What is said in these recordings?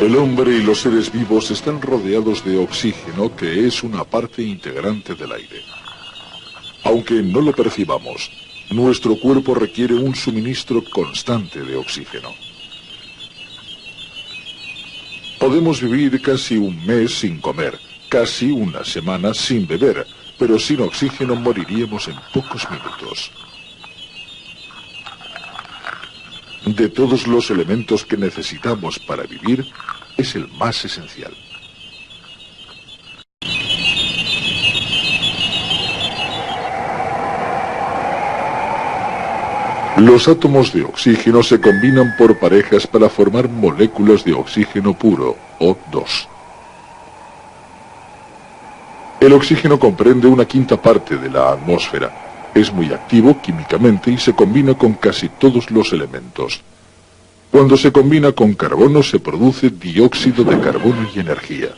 El hombre y los seres vivos están rodeados de oxígeno, que es una parte integrante del aire. Aunque no lo percibamos, nuestro cuerpo requiere un suministro constante de oxígeno. Podemos vivir casi un mes sin comer, casi una semana sin beber, pero sin oxígeno moriríamos en pocos minutos. De todos los elementos que necesitamos para vivir, es el más esencial. Los átomos de oxígeno se combinan por parejas para formar moléculas de oxígeno puro, O2. El oxígeno comprende una quinta parte de la atmósfera. Es muy activo químicamente y se combina con casi todos los elementos. Cuando se combina con carbono se produce dióxido de carbono y energía.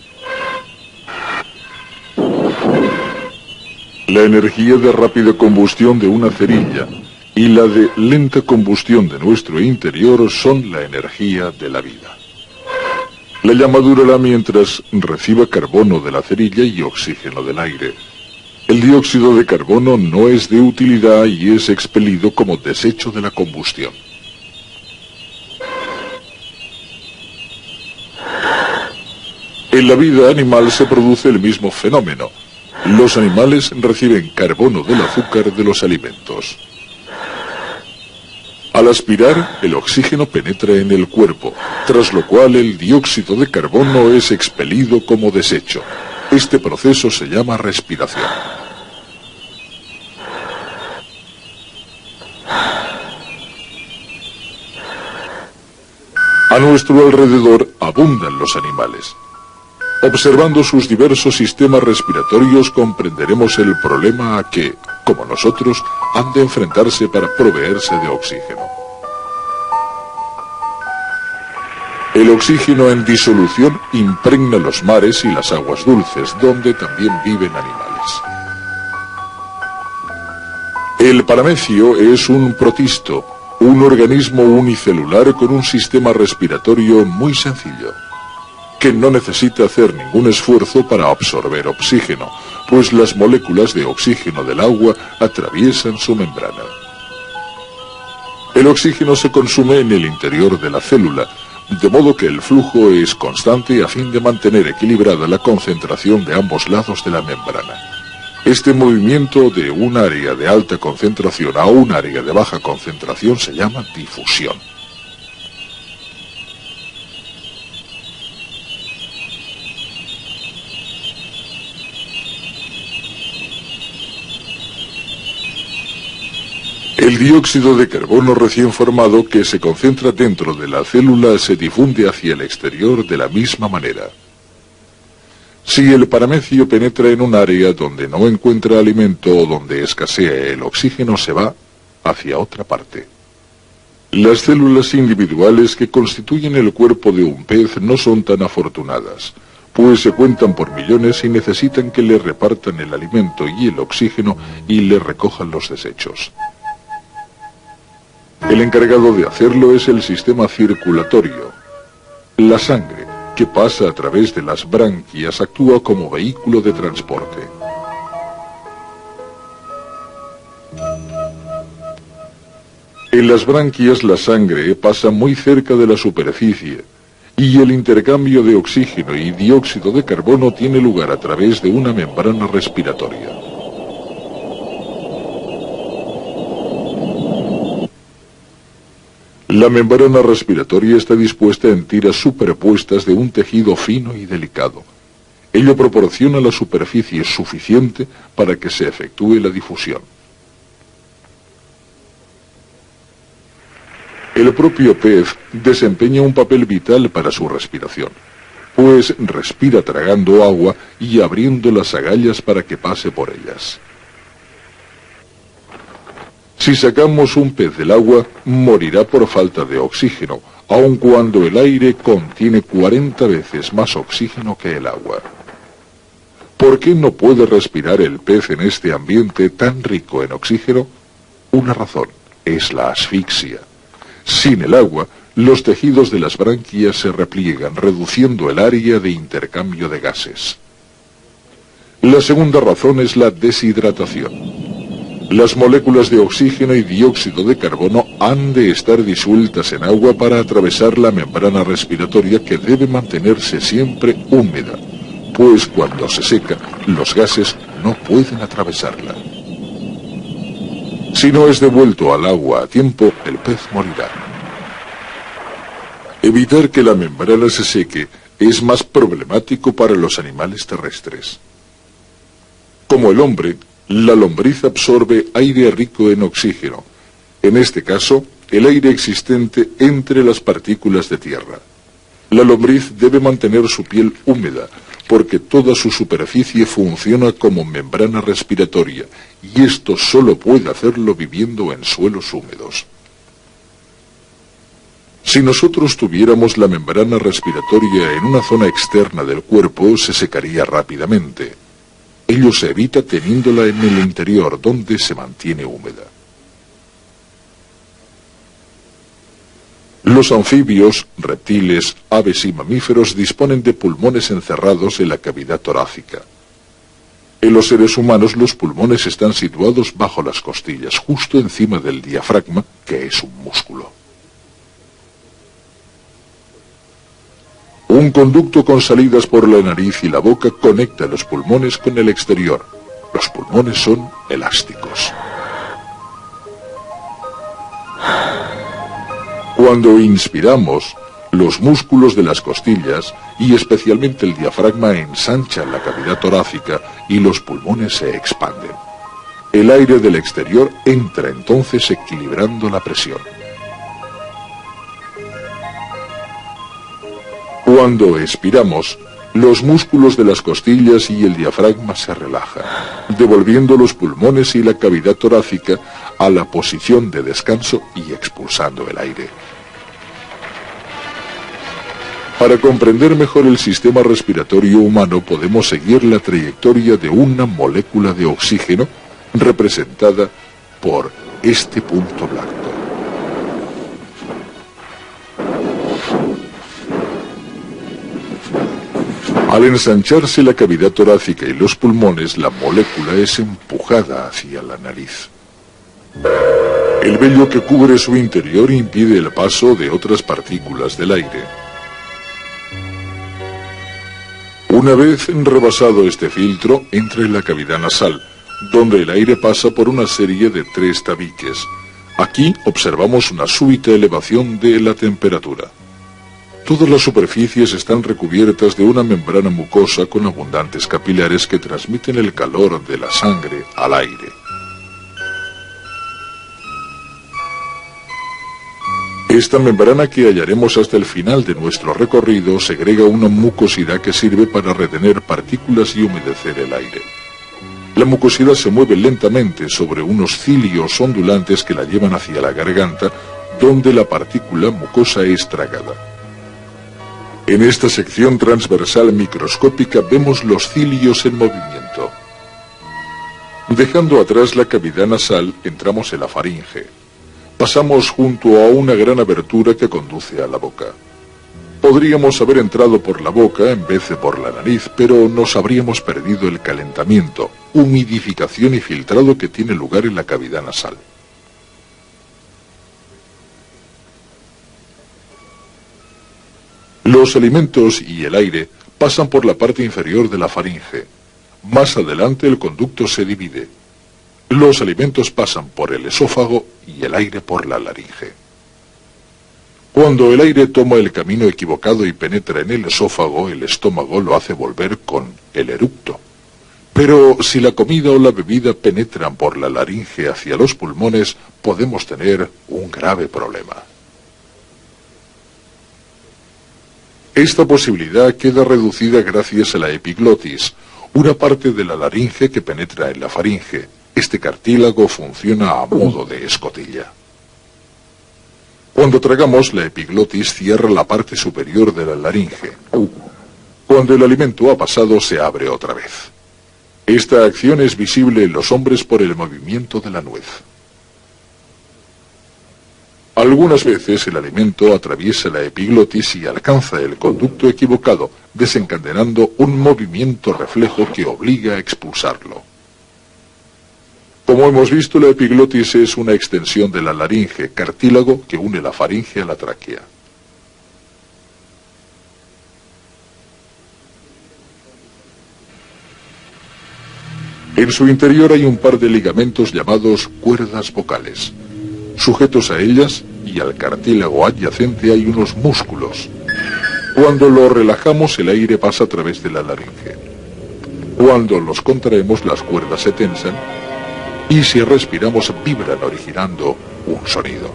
La energía de rápida combustión de una cerilla y la de lenta combustión de nuestro interior son la energía de la vida. La llama durará mientras reciba carbono de la cerilla y oxígeno del aire. El dióxido de carbono no es de utilidad y es expelido como desecho de la combustión. En la vida animal se produce el mismo fenómeno. Los animales reciben carbono del azúcar de los alimentos. Al aspirar, el oxígeno penetra en el cuerpo, tras lo cual el dióxido de carbono es expelido como desecho. Este proceso se llama respiración. A nuestro alrededor abundan los animales. Observando sus diversos sistemas respiratorios comprenderemos el problema a que, como nosotros, han de enfrentarse para proveerse de oxígeno. El oxígeno en disolución impregna los mares y las aguas dulces, donde también viven animales. El paramecio es un protisto, un organismo unicelular con un sistema respiratorio muy sencillo, que no necesita hacer ningún esfuerzo para absorber oxígeno, pues las moléculas de oxígeno del agua atraviesan su membrana. El oxígeno se consume en el interior de la célula, de modo que el flujo es constante a fin de mantener equilibrada la concentración de ambos lados de la membrana. Este movimiento de un área de alta concentración a un área de baja concentración se llama difusión. El dióxido de carbono recién formado que se concentra dentro de la célula se difunde hacia el exterior de la misma manera. Si el paramecio penetra en un área donde no encuentra alimento o donde escasea el oxígeno, se va hacia otra parte. Las células individuales que constituyen el cuerpo de un pez no son tan afortunadas, pues se cuentan por millones y necesitan que le repartan el alimento y el oxígeno y le recojan los desechos. El encargado de hacerlo es el sistema circulatorio. La sangre, que pasa a través de las branquias, actúa como vehículo de transporte. En las branquias la sangre pasa muy cerca de la superficie y el intercambio de oxígeno y dióxido de carbono tiene lugar a través de una membrana respiratoria. La membrana respiratoria está dispuesta en tiras superpuestas de un tejido fino y delicado. Ello proporciona la superficie suficiente para que se efectúe la difusión. El propio pez desempeña un papel vital para su respiración, pues respira tragando agua y abriendo las agallas para que pase por ellas. Si sacamos un pez del agua, morirá por falta de oxígeno, aun cuando el aire contiene 40 veces más oxígeno que el agua. ¿Por qué no puede respirar el pez en este ambiente tan rico en oxígeno? Una razón, es la asfixia. Sin el agua, los tejidos de las branquias se repliegan, reduciendo el área de intercambio de gases. La segunda razón es la deshidratación. Las moléculas de oxígeno y dióxido de carbono han de estar disueltas en agua para atravesar la membrana respiratoria, que debe mantenerse siempre húmeda, pues cuando se seca, los gases no pueden atravesarla. Si no es devuelto al agua a tiempo, el pez morirá. Evitar que la membrana se seque es más problemático para los animales terrestres. Como el hombre, la lombriz absorbe aire rico en oxígeno, en este caso, el aire existente entre las partículas de tierra. La lombriz debe mantener su piel húmeda, porque toda su superficie funciona como membrana respiratoria, y esto solo puede hacerlo viviendo en suelos húmedos. Si nosotros tuviéramos la membrana respiratoria en una zona externa del cuerpo, se secaría rápidamente. Ello se evita teniéndola en el interior, donde se mantiene húmeda. Los anfibios, reptiles, aves y mamíferos disponen de pulmones encerrados en la cavidad torácica. En los seres humanos, los pulmones están situados bajo las costillas, justo encima del diafragma, que es un músculo. Un conducto con salidas por la nariz y la boca conecta los pulmones con el exterior. Los pulmones son elásticos. Cuando inspiramos, los músculos de las costillas y especialmente el diafragma ensanchan la cavidad torácica y los pulmones se expanden. El aire del exterior entra entonces equilibrando la presión. Cuando expiramos, los músculos de las costillas y el diafragma se relajan, devolviendo los pulmones y la cavidad torácica a la posición de descanso y expulsando el aire. Para comprender mejor el sistema respiratorio humano, podemos seguir la trayectoria de una molécula de oxígeno representada por este punto blanco. Al ensancharse la cavidad torácica y los pulmones, la molécula es empujada hacia la nariz. El vello que cubre su interior impide el paso de otras partículas del aire. Una vez rebasado este filtro, entra en la cavidad nasal, donde el aire pasa por una serie de 3 tabiques. Aquí observamos una súbita elevación de la temperatura. Todas las superficies están recubiertas de una membrana mucosa con abundantes capilares que transmiten el calor de la sangre al aire. Esta membrana, que hallaremos hasta el final de nuestro recorrido, segrega una mucosidad que sirve para retener partículas y humedecer el aire. La mucosidad se mueve lentamente sobre unos cilios ondulantes que la llevan hacia la garganta, donde la partícula mucosa es tragada. En esta sección transversal microscópica vemos los cilios en movimiento. Dejando atrás la cavidad nasal, entramos en la faringe. Pasamos junto a una gran abertura que conduce a la boca. Podríamos haber entrado por la boca en vez de por la nariz, pero nos habríamos perdido el calentamiento, humidificación y filtrado que tiene lugar en la cavidad nasal. Los alimentos y el aire pasan por la parte inferior de la faringe. Más adelante el conducto se divide. Los alimentos pasan por el esófago y el aire por la laringe. Cuando el aire toma el camino equivocado y penetra en el esófago, el estómago lo hace volver con el eructo. Pero si la comida o la bebida penetran por la laringe hacia los pulmones, podemos tener un grave problema. Esta posibilidad queda reducida gracias a la epiglotis, una parte de la laringe que penetra en la faringe. Este cartílago funciona a modo de escotilla. Cuando tragamos, la epiglotis cierra la parte superior de la laringe. Cuando el alimento ha pasado, se abre otra vez. Esta acción es visible en los hombres por el movimiento de la nuez. Algunas veces el alimento atraviesa la epiglotis y alcanza el conducto equivocado, desencadenando un movimiento reflejo que obliga a expulsarlo. Como hemos visto, la epiglotis es una extensión de la laringe, cartílago que une la faringe a la tráquea. En su interior hay un par de ligamentos llamados cuerdas vocales. Sujetos a ellas y al cartílago adyacente hay unos músculos. Cuando lo relajamos, el aire pasa a través de la laringe. Cuando los contraemos, las cuerdas se tensan y si respiramos, vibran originando un sonido.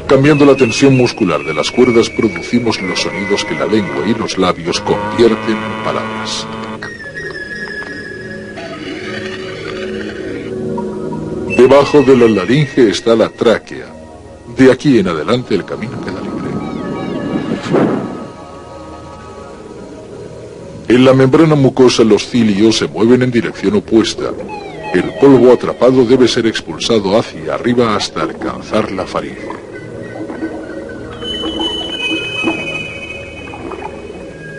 Cambiando la tensión muscular de las cuerdas, producimos los sonidos que la lengua y los labios convierten en palabras. Debajo de la laringe está la tráquea. De aquí en adelante el camino queda libre. En la membrana mucosa los cilios se mueven en dirección opuesta. El polvo atrapado debe ser expulsado hacia arriba hasta alcanzar la faringe.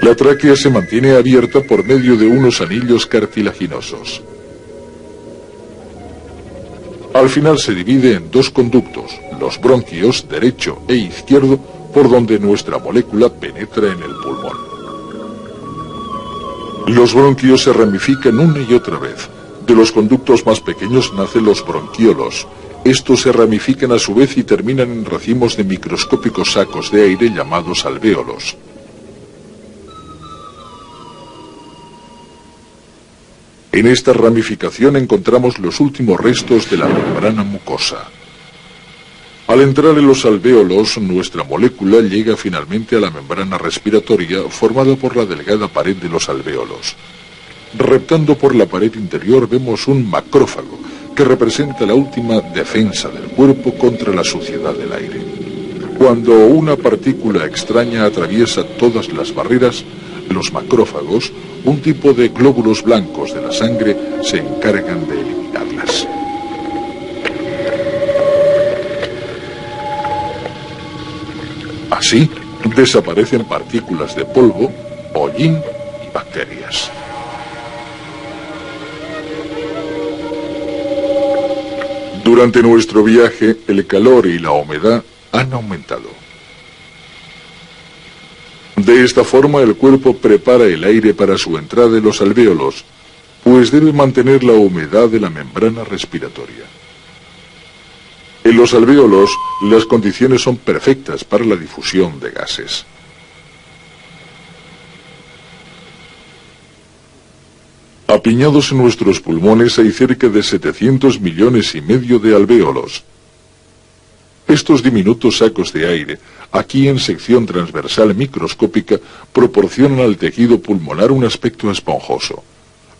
La tráquea se mantiene abierta por medio de unos anillos cartilaginosos. Al final se divide en dos conductos, los bronquios derecho e izquierdo, por donde nuestra molécula penetra en el pulmón. Los bronquios se ramifican una y otra vez. De los conductos más pequeños nacen los bronquiolos. Estos se ramifican a su vez y terminan en racimos de microscópicos sacos de aire llamados alvéolos. En esta ramificación encontramos los últimos restos de la membrana mucosa. Al entrar en los alvéolos, nuestra molécula llega finalmente a la membrana respiratoria formada por la delgada pared de los alvéolos. Reptando por la pared interior vemos un macrófago que representa la última defensa del cuerpo contra la suciedad del aire. Cuando una partícula extraña atraviesa todas las barreras, los macrófagos, un tipo de glóbulos blancos de la sangre, se encargan de eliminarlas. Así, desaparecen partículas de polvo, hollín y bacterias. Durante nuestro viaje, el calor y la humedad han aumentado. De esta forma, el cuerpo prepara el aire para su entrada en los alvéolos, pues debe mantener la humedad de la membrana respiratoria. En los alvéolos, las condiciones son perfectas para la difusión de gases. Apiñados en nuestros pulmones hay cerca de 700 millones y medio de alvéolos. Estos diminutos sacos de aire, aquí en sección transversal microscópica, proporcionan al tejido pulmonar un aspecto esponjoso.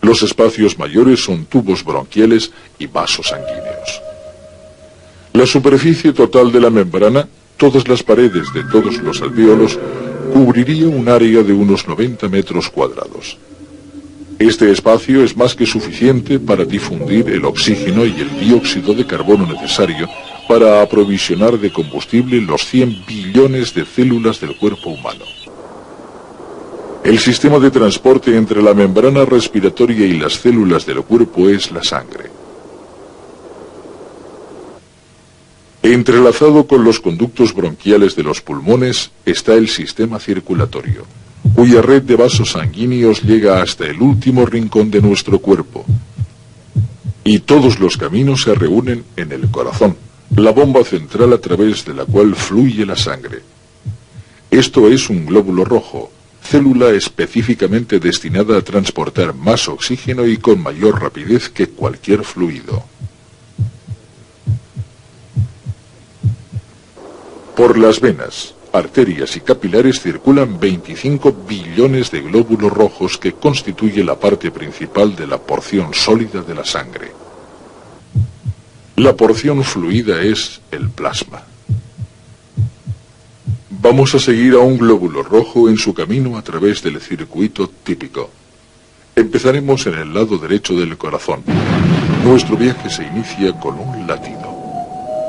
Los espacios mayores son tubos bronquiales y vasos sanguíneos. La superficie total de la membrana, todas las paredes de todos los alvéolos, cubriría un área de unos 90 metros cuadrados. Este espacio es más que suficiente para difundir el oxígeno y el dióxido de carbono necesario para aprovisionar de combustible los 100 billones de células del cuerpo humano. El sistema de transporte entre la membrana respiratoria y las células del cuerpo es la sangre. Entrelazado con los conductos bronquiales de los pulmones está el sistema circulatorio, cuya red de vasos sanguíneos llega hasta el último rincón de nuestro cuerpo. Y todos los caminos se reúnen en el corazón, la bomba central a través de la cual fluye la sangre. Esto es un glóbulo rojo, célula específicamente destinada a transportar más oxígeno y con mayor rapidez que cualquier fluido. Por las venas, arterias y capilares circulan 25 billones de glóbulos rojos que constituye la parte principal de la porción sólida de la sangre. La porción fluida es el plasma. Vamos a seguir a un glóbulo rojo en su camino a través del circuito típico. Empezaremos en el lado derecho del corazón. Nuestro viaje se inicia con un latido.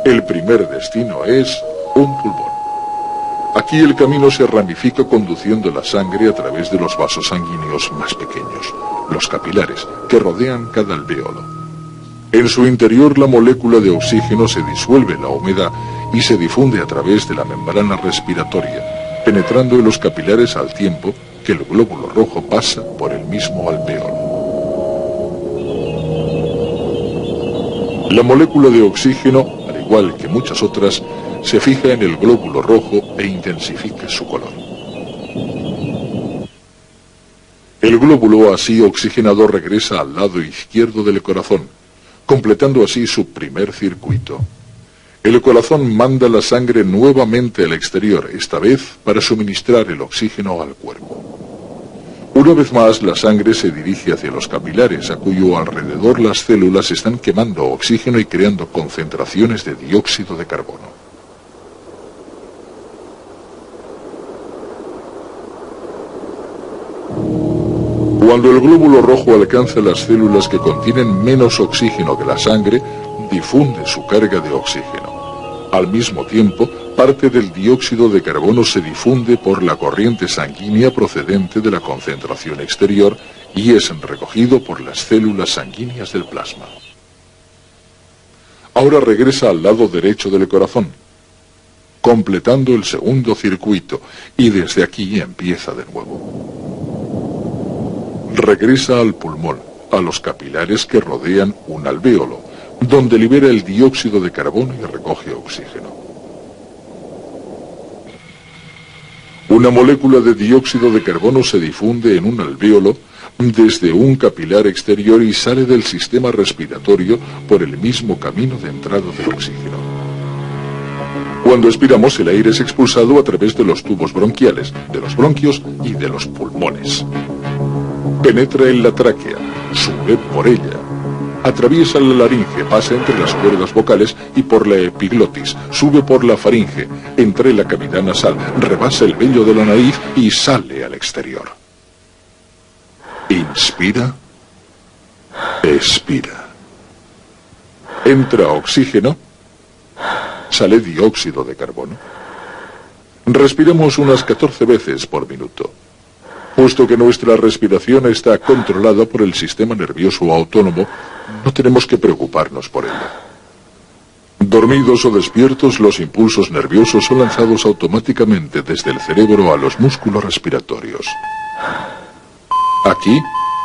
El primer destino es un pulmón. Aquí el camino se ramifica conduciendo la sangre a través de los vasos sanguíneos más pequeños, los capilares, que rodean cada alvéolo. En su interior la molécula de oxígeno se disuelve en la humedad y se difunde a través de la membrana respiratoria, penetrando en los capilares al tiempo que el glóbulo rojo pasa por el mismo alvéolo. La molécula de oxígeno, al igual que muchas otras, se fija en el glóbulo rojo e intensifica su color. El glóbulo así oxigenado regresa al lado izquierdo del corazón, completando así su primer circuito. El corazón manda la sangre nuevamente al exterior, esta vez para suministrar el oxígeno al cuerpo. Una vez más, la sangre se dirige hacia los capilares, a cuyo alrededor las células están quemando oxígeno y creando concentraciones de dióxido de carbono. Cuando el glóbulo rojo alcanza las células que contienen menos oxígeno que la sangre, difunde su carga de oxígeno. Al mismo tiempo, parte del dióxido de carbono se difunde por la corriente sanguínea procedente de la concentración exterior y es recogido por las células sanguíneas del plasma. Ahora regresa al lado derecho del corazón, completando el segundo circuito, y desde aquí empieza de nuevo. Regresa al pulmón, a los capilares que rodean un alvéolo, donde libera el dióxido de carbono y recoge oxígeno. Una molécula de dióxido de carbono se difunde en un alvéolo desde un capilar exterior y sale del sistema respiratorio por el mismo camino de entrada del oxígeno. Cuando expiramos, el aire es expulsado a través de los tubos bronquiales, de los bronquios y de los pulmones. Penetra en la tráquea, sube por ella, atraviesa la laringe, pasa entre las cuerdas vocales y por la epiglotis, sube por la faringe, entre la cavidad nasal, rebasa el vello de la nariz y sale al exterior. Inspira, expira. Entra oxígeno, sale dióxido de carbono. Respiramos unas 14 veces por minuto. Puesto que nuestra respiración está controlada por el sistema nervioso autónomo, no tenemos que preocuparnos por ella. Dormidos o despiertos, los impulsos nerviosos son lanzados automáticamente desde el cerebro a los músculos respiratorios. Aquí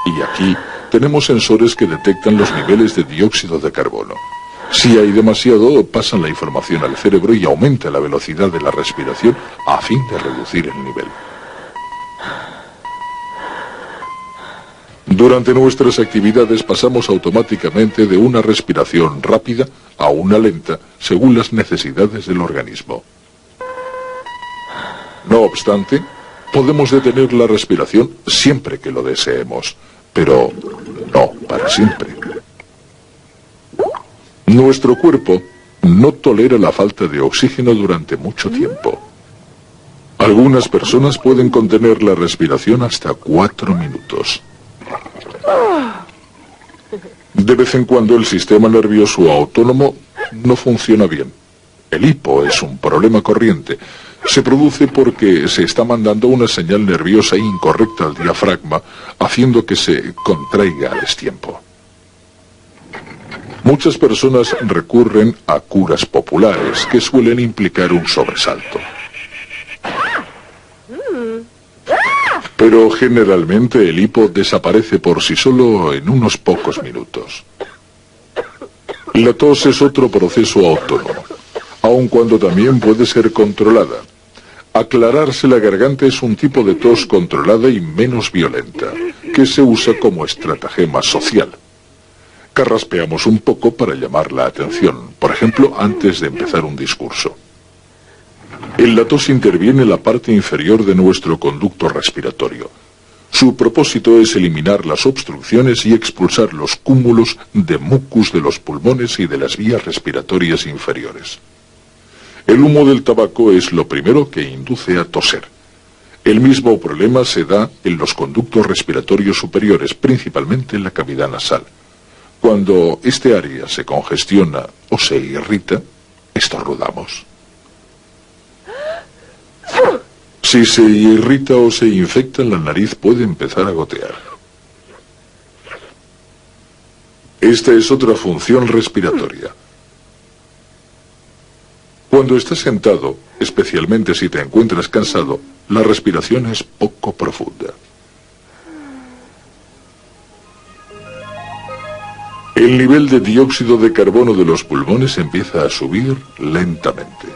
y aquí tenemos sensores que detectan los niveles de dióxido de carbono. Si hay demasiado, pasan la información al cerebro y aumenta la velocidad de la respiración a fin de reducir el nivel. Durante nuestras actividades pasamos automáticamente de una respiración rápida a una lenta, según las necesidades del organismo. No obstante, podemos detener la respiración siempre que lo deseemos, pero no para siempre. Nuestro cuerpo no tolera la falta de oxígeno durante mucho tiempo. Algunas personas pueden contener la respiración hasta 4 minutos. De vez en cuando el sistema nervioso autónomo no funciona bien. El hipo es un problema corriente. Se produce porque se está mandando una señal nerviosa incorrecta al diafragma, haciendo que se contraiga a destiempo. Muchas personas recurren a curas populares que suelen implicar un sobresalto. Pero generalmente el hipo desaparece por sí solo en unos pocos minutos. La tos es otro proceso autónomo, aun cuando también puede ser controlada. Aclararse la garganta es un tipo de tos controlada y menos violenta, que se usa como estratagema social. Carraspeamos un poco para llamar la atención, por ejemplo, antes de empezar un discurso. En la tos interviene la parte inferior de nuestro conducto respiratorio. Su propósito es eliminar las obstrucciones y expulsar los cúmulos de mucus de los pulmones y de las vías respiratorias inferiores. El humo del tabaco es lo primero que induce a toser. El mismo problema se da en los conductos respiratorios superiores, principalmente en la cavidad nasal. Cuando este área se congestiona o se irrita, estornudamos. Si se irrita o se infecta, la nariz puede empezar a gotear. Esta es otra función respiratoria. Cuando estás sentado, especialmente si te encuentras cansado, la respiración es poco profunda. El nivel de dióxido de carbono de los pulmones empieza a subir lentamente.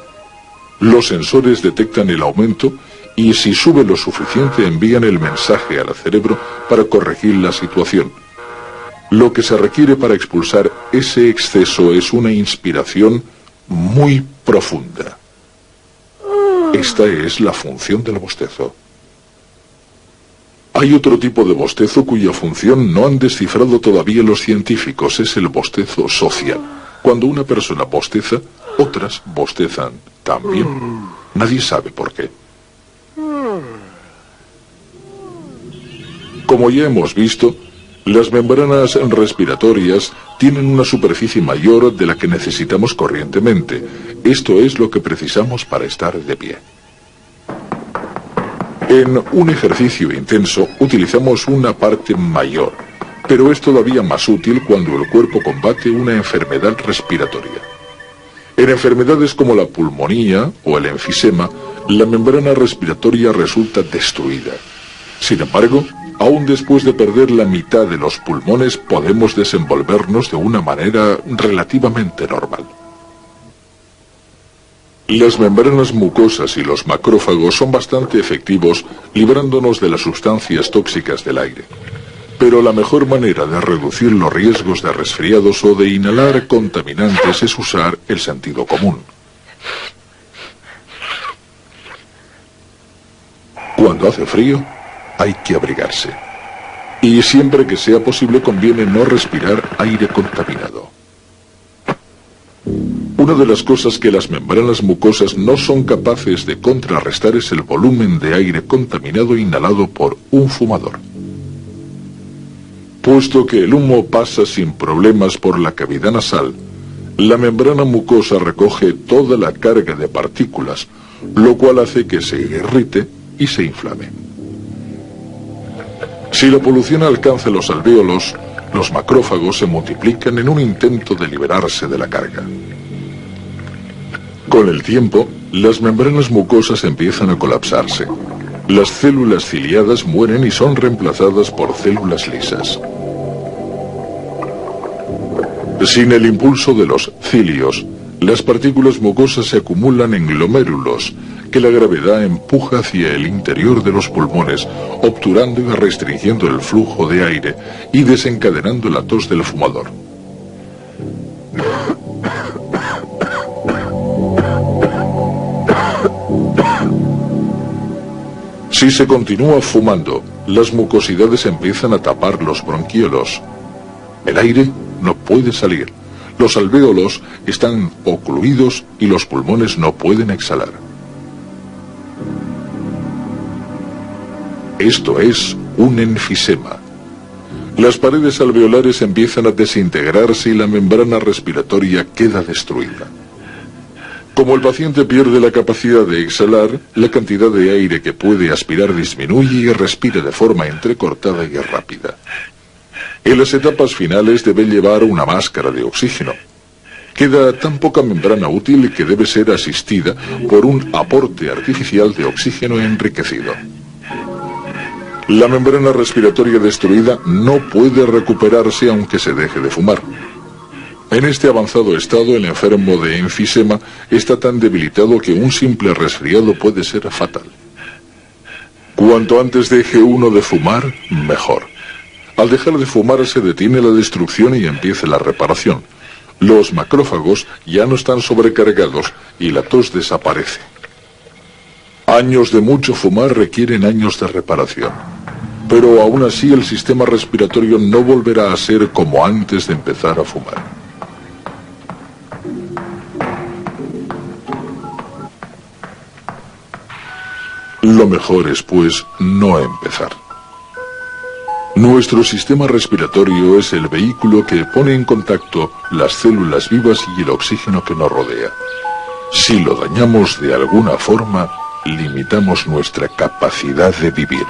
Los sensores detectan el aumento y si sube lo suficiente envían el mensaje al cerebro para corregir la situación. Lo que se requiere para expulsar ese exceso es una inspiración muy profunda. Esta es la función del bostezo. Hay otro tipo de bostezo cuya función no han descifrado todavía los científicos, es el bostezo social. Cuando una persona bosteza, otras bostezan también. Nadie sabe por qué. Como ya hemos visto, las membranas respiratorias tienen una superficie mayor de la que necesitamos corrientemente. Esto es lo que precisamos para estar de pie. En un ejercicio intenso utilizamos una parte mayor, pero es todavía más útil cuando el cuerpo combate una enfermedad respiratoria. En enfermedades como la pulmonía o el enfisema, la membrana respiratoria resulta destruida. Sin embargo, aún después de perder la mitad de los pulmones, podemos desenvolvernos de una manera relativamente normal. Las membranas mucosas y los macrófagos son bastante efectivos librándonos de las sustancias tóxicas del aire. Pero la mejor manera de reducir los riesgos de resfriados o de inhalar contaminantes es usar el sentido común. Cuando hace frío, hay que abrigarse. Y siempre que sea posible conviene no respirar aire contaminado. Una de las cosas que las membranas mucosas no son capaces de contrarrestar es el volumen de aire contaminado inhalado por un fumador. Puesto que el humo pasa sin problemas por la cavidad nasal, la membrana mucosa recoge toda la carga de partículas, lo cual hace que se irrite y se inflame. Si la polución alcanza los alvéolos, los macrófagos se multiplican en un intento de liberarse de la carga. Con el tiempo, las membranas mucosas empiezan a colapsarse. Las células ciliadas mueren y son reemplazadas por células lisas. Sin el impulso de los cilios, las partículas mucosas se acumulan en glomérulos, que la gravedad empuja hacia el interior de los pulmones, obturando y restringiendo el flujo de aire y desencadenando la tos del fumador. Si se continúa fumando, las mucosidades empiezan a tapar los bronquiolos. El aire no puede salir. Los alvéolos están ocluidos y los pulmones no pueden exhalar. Esto es un enfisema. Las paredes alveolares empiezan a desintegrarse y la membrana respiratoria queda destruida. Como el paciente pierde la capacidad de exhalar, la cantidad de aire que puede aspirar disminuye y respira de forma entrecortada y rápida. En las etapas finales debe llevar una máscara de oxígeno. Queda tan poca membrana útil que debe ser asistida por un aporte artificial de oxígeno enriquecido. La membrana respiratoria destruida no puede recuperarse aunque se deje de fumar. En este avanzado estado, el enfermo de enfisema está tan debilitado que un simple resfriado puede ser fatal. Cuanto antes deje uno de fumar, mejor. Al dejar de fumar se detiene la destrucción y empieza la reparación. Los macrófagos ya no están sobrecargados y la tos desaparece. Años de mucho fumar requieren años de reparación. Pero aún así el sistema respiratorio no volverá a ser como antes de empezar a fumar. Lo mejor es, pues, no empezar. Nuestro sistema respiratorio es el vehículo que pone en contacto las células vivas y el oxígeno que nos rodea. Si lo dañamos de alguna forma, limitamos nuestra capacidad de vivir.